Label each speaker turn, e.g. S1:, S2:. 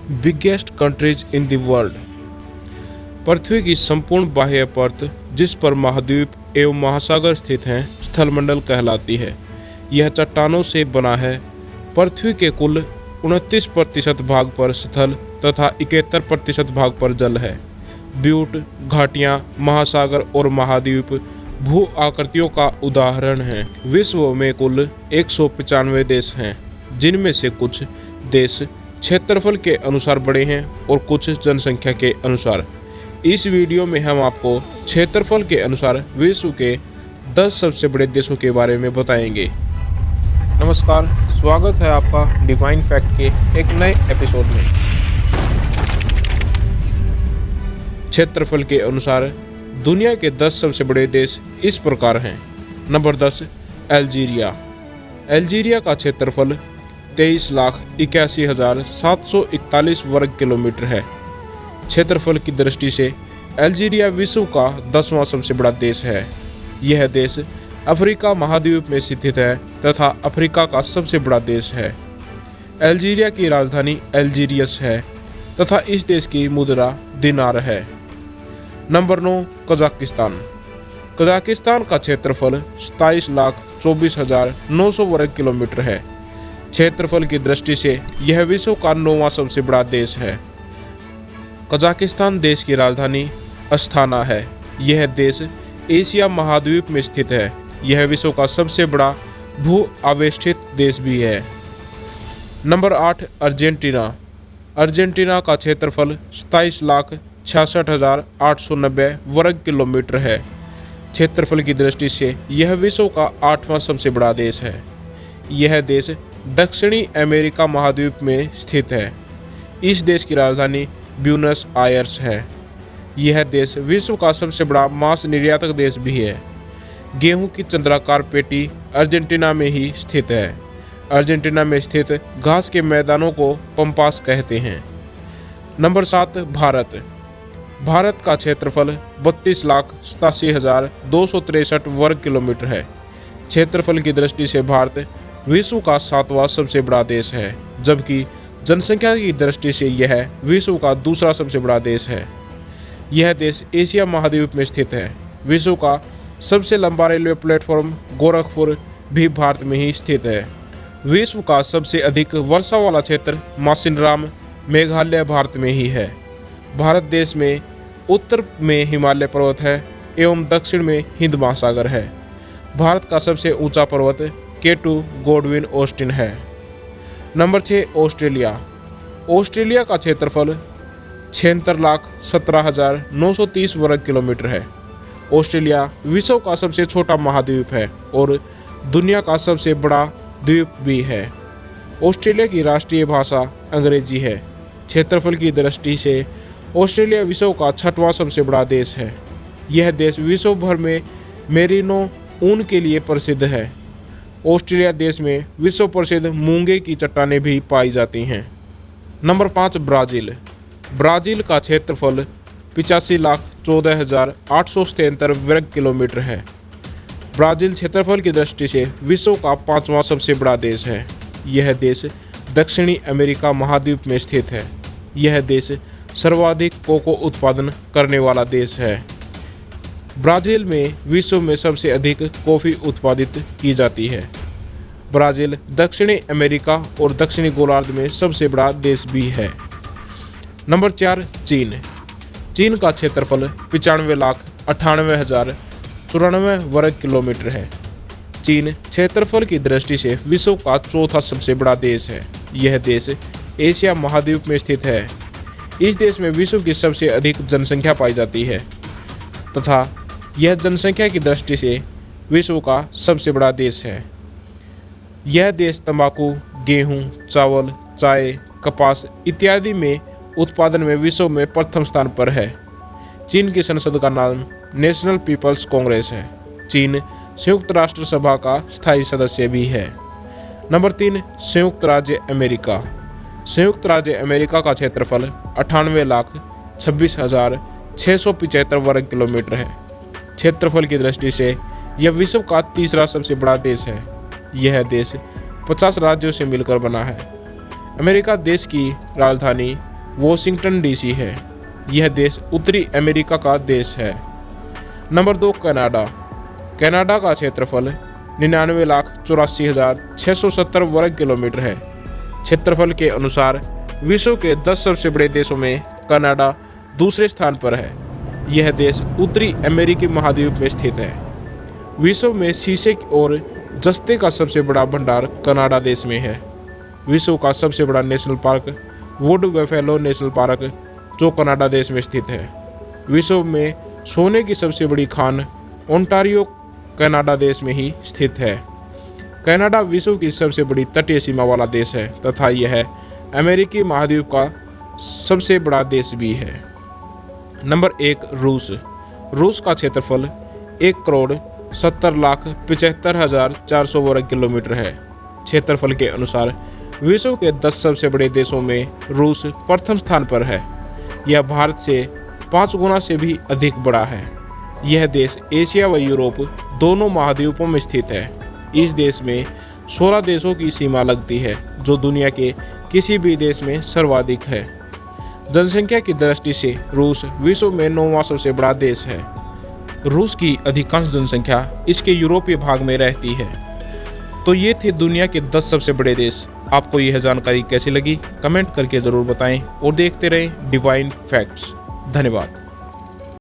S1: Biggest countries in the world. पृथ्वी की संपूर्ण बाह्य परत जिस पर महाद्वीप एवं महासागर स्थित हैं स्थलमंडल कहलाती है। यह चट्टानों से बना है। पृथ्वी के कुल 29% भाग पर स्थल तथा 71% भाग पर जल है। ब्यूट, घाटियाँ, महासागर और महाद्वीप भू आकृतियों का उदाहरण हैं। विश्व में कुल 195 देश हैं, जिनमें से कुछ देश क्षेत्रफल के अनुसार बड़े हैं और कुछ जनसंख्या के अनुसार। इस वीडियो में हम आपको क्षेत्रफल के अनुसार विश्व के 10 सबसे बड़े देशों के बारे में बताएंगे। नमस्कार, स्वागत है आपका डिवाइन फैक्ट के एक नए एपिसोड में। क्षेत्रफल के अनुसार दुनिया के 10 सबसे बड़े देश इस प्रकार हैं। Number 10, Algeria. अल्जीरिया का क्षेत्रफल 23,81,741 वर्ग किलोमीटर है। क्षेत्रफल की दृष्टि से अल्जीरिया विश्व का 10वां सबसे बड़ा देश है। यह देश अफ्रीका महाद्वीप में स्थित है तथा अफ्रीका का सबसे बड़ा देश है। अल्जीरिया की राजधानी अल्जीरियस है तथा इस देश की मुद्रा दिनार है। Number 9, Kazakhstan. कजाकिस्तान का क्षेत्रफल 27,24,900 वर्ग किलोमीटर है। क्षेत्रफल की दृष्टि से यह विश्व का 9वां सबसे बड़ा देश है। कजाकिस्तान देश की राजधानी अस्थाना है। यह देश एशिया महाद्वीप में स्थित है। यह विश्व का सबसे बड़ा भू आवेष्टित देश भी है। Number 8, Argentina. अर्जेंटीना का क्षेत्रफल 27,66,890 वर्ग किलोमीटर है। क्षेत्रफल की दृष्टि से यह विश्व का 8वां सबसे बड़ा देश है। यह देश दक्षिणी अमेरिका महाद्वीप में स्थित है। इस देश की राजधानी ब्यूनस आयर्स है। यह देश विश्व का सबसे बड़ा मांस निर्यातक देश भी है। गेहूं की चंद्राकार पेटी अर्जेंटीना में ही स्थित है। अर्जेंटीना में स्थित घास के मैदानों को पंपास कहते हैं। नंबर 7, भारत। भारत का क्षेत्रफल 32,87,263 वर्ग किलोमीटर है। क्षेत्रफल की दृष्टि से भारत विश्व का 7वां सबसे बड़ा देश है, जबकि जनसंख्या की दृष्टि से यह विश्व का दूसरा सबसे बड़ा देश है। यह देश एशिया महाद्वीप में स्थित है। विश्व का सबसे लंबा रेलवे प्लेटफॉर्म गोरखपुर भी भारत में ही स्थित है। विश्व का सबसे अधिक वर्षा वाला क्षेत्र मासिनराम मेघालय भारत में ही है। भारत देश में उत्तर में हिमालय पर्वत है एवं दक्षिण में हिंद महासागर है। भारत का सबसे ऊंचा पर्वत K2 गोडविन ऑस्टिन है। Number 6, Australia. ऑस्ट्रेलिया का क्षेत्रफल 76,17,930 वर्ग किलोमीटर है। ऑस्ट्रेलिया विश्व का सबसे छोटा महाद्वीप है और दुनिया का सबसे बड़ा द्वीप भी है। ऑस्ट्रेलिया की राष्ट्रीय भाषा अंग्रेजी है। क्षेत्रफल की दृष्टि से ऑस्ट्रेलिया विश्व का 6वां सबसे बड़ा देश है। यह देश विश्व भर में मेरिनो ऊन के लिए प्रसिद्ध है। ऑस्ट्रेलिया देश में विश्व प्रसिद्ध मूंगे की चट्टानें भी पाई जाती हैं। Number 5, Brazil. ब्राज़ील का क्षेत्रफल 85,14,873 वर्ग किलोमीटर है। ब्राज़ील क्षेत्रफल की दृष्टि से विश्व का 5वां सबसे बड़ा देश है। यह देश दक्षिणी अमेरिका महाद्वीप में स्थित है। यह देश सर्वाधिक कोको उत्पादन करने वाला देश है। ब्राज़ील में विश्व में सबसे अधिक कॉफ़ी उत्पादित की जाती है। ब्राज़ील दक्षिणी अमेरिका और दक्षिणी गोलार्ध में सबसे बड़ा देश भी है। नंबर 4, चीन। चीन का क्षेत्रफल 95,98,094 वर्ग किलोमीटर है। चीन क्षेत्रफल की दृष्टि से विश्व का 4था सबसे बड़ा देश है। यह देश एशिया महाद्वीप में स्थित है। इस देश में विश्व की सबसे अधिक जनसंख्या पाई जाती है तथा यह जनसंख्या की दृष्टि से विश्व का सबसे बड़ा देश है। यह देश तंबाकू, गेहूं, चावल, चाय, कपास इत्यादि में उत्पादन में विश्व में प्रथम स्थान पर है। चीन की संसद का नाम नेशनल पीपल्स कांग्रेस है। चीन संयुक्त राष्ट्र सभा का स्थायी सदस्य भी है। नंबर 3, संयुक्त राज्य अमेरिका। संयुक्त राज्य अमेरिका का क्षेत्रफल 98,26,675 वर्ग किलोमीटर है। क्षेत्रफल की दृष्टि से यह विश्व का तीसरा सबसे बड़ा देश है। यह देश 50 राज्यों से मिलकर बना है। अमेरिका देश की राजधानी वॉशिंगटन डीसी है। यह देश उत्तरी अमेरिका का देश है। Number 2 Canada. कनाडा का क्षेत्रफल 99,84,670 वर्ग किलोमीटर है। क्षेत्रफल के अनुसार विश्व के 10 सबसे बड़े देशों में कनाडा दूसरे स्थान पर है। यह देश उत्तरी अमेरिकी महाद्वीप में स्थित है। विश्व में शीशे और जस्ते का सबसे बड़ा भंडार कनाडा देश में है। विश्व का सबसे बड़ा national park would buffalo national park जो कनाडा देश में स्थित है। विश्व में सोने की सबसे बड़ी खान ओंटारियो कनाडा देश में ही स्थित है। कनाडा विश्व की सबसे बड़ी तटीय सीमा वाला देश है तथा यह अमेरिकी महाद्वीप का सबसे बड़ा देश भी है। नंबर 1 रूस। रूस का क्षेत्रफल 1,70,75,400 वर्ग किलोमीटर है। क्षेत्रफल के अनुसार विश्व के 10 सबसे बड़े देशों में रूस प्रथम स्थान पर है। यह भारत से 5 गुना से भी अधिक बड़ा है। यह देश एशिया व यूरोप दोनों महाद्वीपों में स्थित है। इस देश में 16 देशों की सीमा लगती है जो दुनिया के किसी भी देश में सर्वाधिक है। जनसंख्या की दृष्टि से रूस विश्व में 9वां सबसे बड़ा देश है। रूस की अधिकांश जनसंख्या इसके यूरोपीय भाग में रहती है। तो ये थे दुनिया के 10 सबसे बड़े देश। आपको यह जानकारी कैसी लगी कमेंट करके ज़रूर बताएं और देखते रहें डिवाइन फैक्ट्स। धन्यवाद।